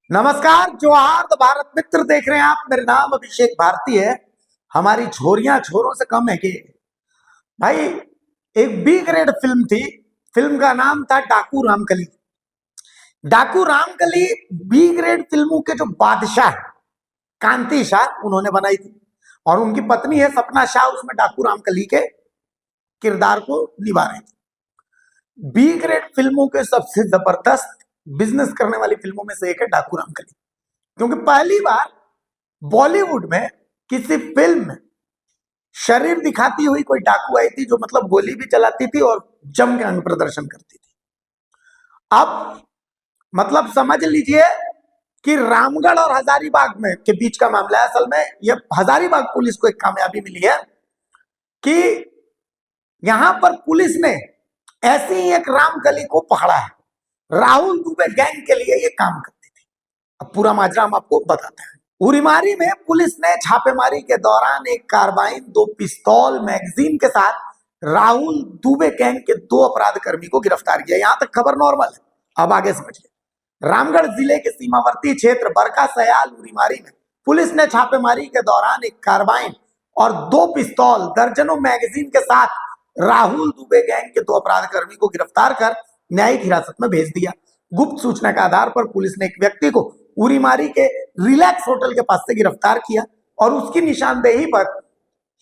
नमस्कार, जोहार भारत मित्र देख रहे हैं आप। मेरा नाम अभिषेक भारती है। हमारी छोरियां छोरों से कम है कि भाई। एक बी ग्रेड फिल्म थी। फिल्म का नाम था डाकू रामकली। डाकू रामकली बी ग्रेड फिल्मों के जो बादशाह है, कांति शाह, उन्होंने बनाई थी। और उनकी पत्नी है सपना शाह, उसमें डाकू रामकली के किरदार को निभा रही थी। बी ग्रेड फिल्मों के सबसे जबरदस्त बिजनेस करने वाली फिल्मों में से एक है डाकू रामकली, क्योंकि पहली बार बॉलीवुड में किसी फिल्म में शरीर दिखाती हुई कोई डाकू आई थी, जो मतलब गोली भी चलाती थी और जम के अंग प्रदर्शन करती थी। अब मतलब समझ लीजिए कि रामगढ़ और हजारीबाग में के बीच का मामला है। असल में यह हजारीबाग पुलिस को एक कामयाबी मिली है कि यहां पर पुलिस ने ऐसी ही एक रामकली को पकड़ा है। राहुल दुबे गैंग के लिए ये काम करती थी। अब पूरा माजरा हम आपको बताते हैं। उरीमारी में पुलिस ने छापेमारी के दौरान एक कार्बाइन, 2 पिस्तौल, मैगजीन के साथ राहुल दुबे गैंग के 2 अपराध कर्मी को गिरफ्तार किया। यहां तक खबर नॉर्मल है, अब आगे समझिए। रामगढ़ जिले के सीमावर्ती क्षेत्र बरका सयाल उरीमारी में पुलिस ने छापेमारी के दौरान एक कार्बाइन और 2 पिस्तौल, दर्जनों मैगजीन के साथ राहुल दुबे गैंग के 2 अपराध कर्मी को गिरफ्तार कर न्यायिक हिरासत में भेज दिया। गुप्त सूचना के आधार पर पुलिस ने एक व्यक्ति को उरीमारी के रिलैक्स होटल के पास से गिरफ्तार किया और उसकी निशानदेही पर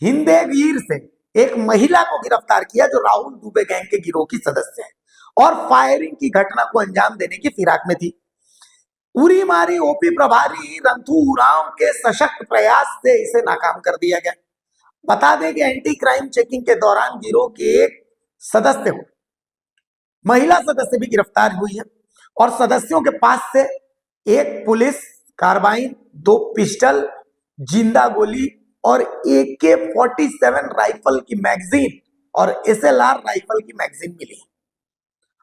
हिंदेगीर से एक महिला को गिरफ्तार किया, जो राहुल दुबे गैंग के गिरोह की सदस्य है और फायरिंग की घटना को अंजाम देने की फिराक में थी। उरीमारी ओपी प्रभारी रंथू उरांव के सशक्त प्रयास से इसे नाकाम कर दिया गया। बता दें कि एंटी क्राइम चेकिंग के दौरान गिरोह के एक सदस्य को महिला सदस्य भी गिरफ्तार हुई है और सदस्यों के पास से एक पुलिस कार्बाइन, 2 पिस्टल, जिंदा गोली और AK-47 राइफल की मैगजीन और SLR राइफल की मैगजीन मिली।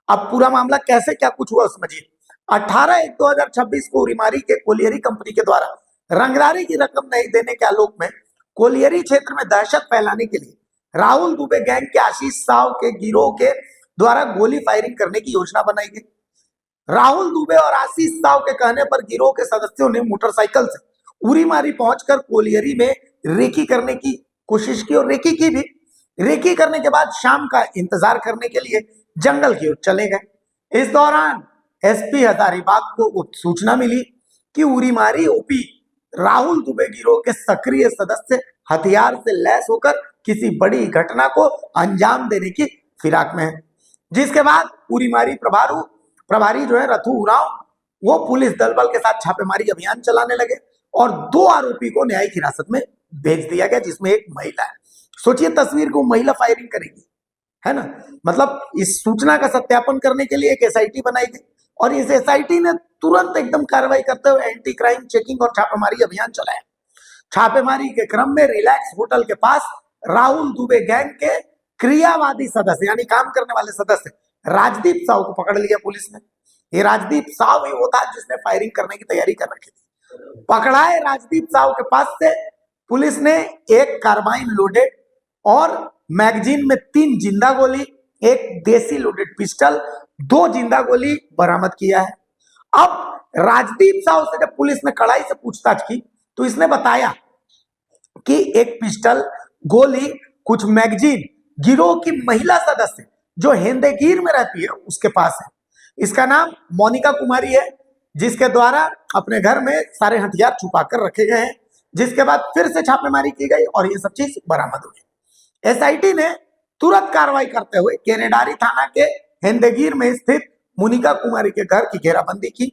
अब पूरा मामला कैसे क्या कुछ हुआ समझिए। 18/1/2026 को उरीमारी के कोलियरी कंपनी के द्वारा रंगदारी की रकम नहीं देने के आलोक में कोलियरी क्षेत्र में दहशत फैलाने के लिए राहुल दुबे गैंग के आशीष साव के गिरोह के द्वारा गोली फायरिंग करने की योजना बनाई गई। राहुल दुबे और आशीष साव के कहने पर गिरोह के सदस्यों ने मोटरसाइकिल से उरीमारी पहुंचकर कोलियरी में रेकी करने की कोशिश की और रेकी की भी। रेकी करने के बाद शाम का इंतजार करने के लिए जंगल की ओर चले गए। इस दौरान SP हजारीबाग को सूचना मिली कि उरीमारी ओपी राहुल दुबे गिरोह के सक्रिय सदस्य हथियार से लैस होकर किसी बड़ी घटना को अंजाम देने की फिराक में है। जिसके बाद उरीमारी प्रभारी जो है रथू उरांव, वो पुलिस दल बल के साथ छापेमारी अभियान चलाने लगे और 2 आरोपी को न्यायिक हिरासत में भेज दिया गया, जिसमें एक महिला है। सोचिए तस्वीर को, महिला फायरिंग करेगी, है ना। मतलब इस सूचना का सत्यापन करने के लिए एक SIT बनाई गई और इस SIT ने तुरंत एकदम कार्रवाई करते हुए एंटी क्राइम चेकिंग और छापेमारी अभियान चलाया। छापेमारी के क्रम में रिलैक्स होटल के पास राहुल दुबे गैंग के क्रियावादी सदस्य, यानी काम करने वाले सदस्य राजदीप साव को पकड़ लिया पुलिस ने। ये राजदीप साव ही वो था जिसने फायरिंग करने की तैयारी कर रखी थी। पकड़ाए राजदीप साव के पास से पुलिस ने एक कार्बाइन लोडेड और मैगजीन में 3 जिंदा गोली, एक देसी लोडेड पिस्टल, 2 जिंदा गोली बरामद किया है। अब राजदीप साव से जब पुलिस ने कड़ाई से पूछताछ की तो इसने बताया कि एक पिस्टल, गोली, कुछ मैगजीन गिरोह की महिला सदस्य जो हिंदेगीर में रहती है उसके पास है। इसका नाम मोनिका कुमारी है, जिसके द्वारा अपने घर में सारे हथियार छुपा कर रखे गए हैं। जिसके बाद फिर से छापेमारी की गई और ये सब चीज बरामद हुई। SIT ने तुरंत कार्रवाई करते हुए केनेडारी थाना के हिंदेगीर में स्थित मोनिका कुमारी के घर की घेराबंदी की।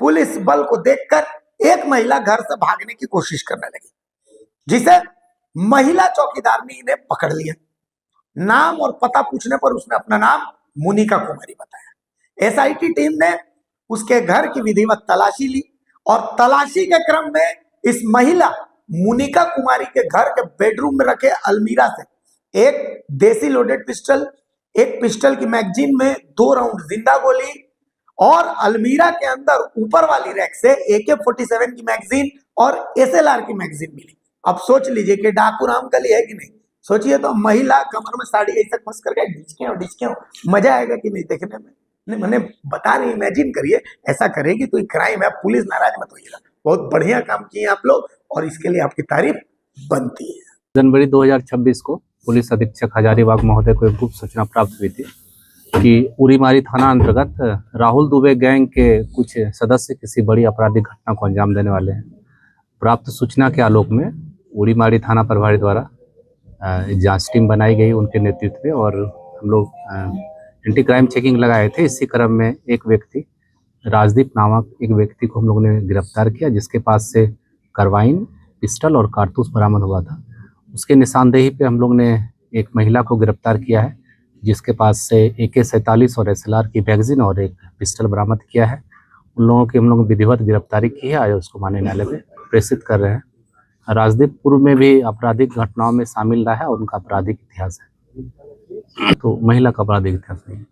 पुलिस बल को देखकर एक महिला घर से भागने की कोशिश करने लगी, जिसे महिला चौकीदारनी ने पकड़ लिया। नाम और पता पूछने पर उसने अपना नाम मोनिका कुमारी बताया। SIT टीम ने उसके घर की विधिवत तलाशी ली और तलाशी के क्रम में इस महिला मोनिका कुमारी के घर के बेडरूम में रखे अलमीरा से एक देसी लोडेड पिस्टल, एक पिस्टल की मैगजीन में 2 राउंड जिंदा गोली और अलमीरा के अंदर ऊपर वाली रैक से AK-47 की मैगजीन और SLR की मैगजीन मिली। अब सोच लीजिए कि डाकू रामकली है कि नहीं। सोचिए तो, महिला कमर में साड़ी ऐसा फंस करके डिचके हो, मजा आएगा कि नहीं देखने में। नहीं मैंने बता रही, इमेजिन करिए ऐसा करेगी तो क्राइम है, पुलिस नाराज मत होइएगा, बहुत बढ़िया काम किए आप लोग और इसके लिए आपकी तारीफ बनती है। जनवरी 2026 को पुलिस अधीक्षक हजारीबाग महोदय को एक गुप्त सूचना प्राप्त हुई थी कि उरीमारी थाना अंतर्गत राहुल दुबे गैंग के कुछ सदस्य किसी बड़ी आपराधिक घटना को अंजाम देने वाले हैं। प्राप्त सूचना के आलोक में उरीमारी थाना प्रभारी द्वारा जांच टीम बनाई गई उनके नेतृत्व में और हम लोग एंटी क्राइम चेकिंग लगाए थे। इसी क्रम में एक व्यक्ति राजदीप नामक एक व्यक्ति को हम लोगों ने गिरफ्तार किया, जिसके पास से कार्बाइन, पिस्टल और कारतूस बरामद हुआ था। उसके निशानदेही पे हम लोग ने एक महिला को गिरफ्तार किया है, जिसके पास से AK-47 और SLR की मैगजीन और एक पिस्टल बरामद किया है। उन लोगों की हम लोग विधिवत गिरफ्तारी की है, आज उसको माननीय न्यायालय में प्रेषित कर रहे हैं। राजदीप पूर्व में भी आपराधिक घटनाओं में शामिल रहा है और उनका आपराधिक इतिहास है, तो महिला का आपराधिक इतिहास नहीं है।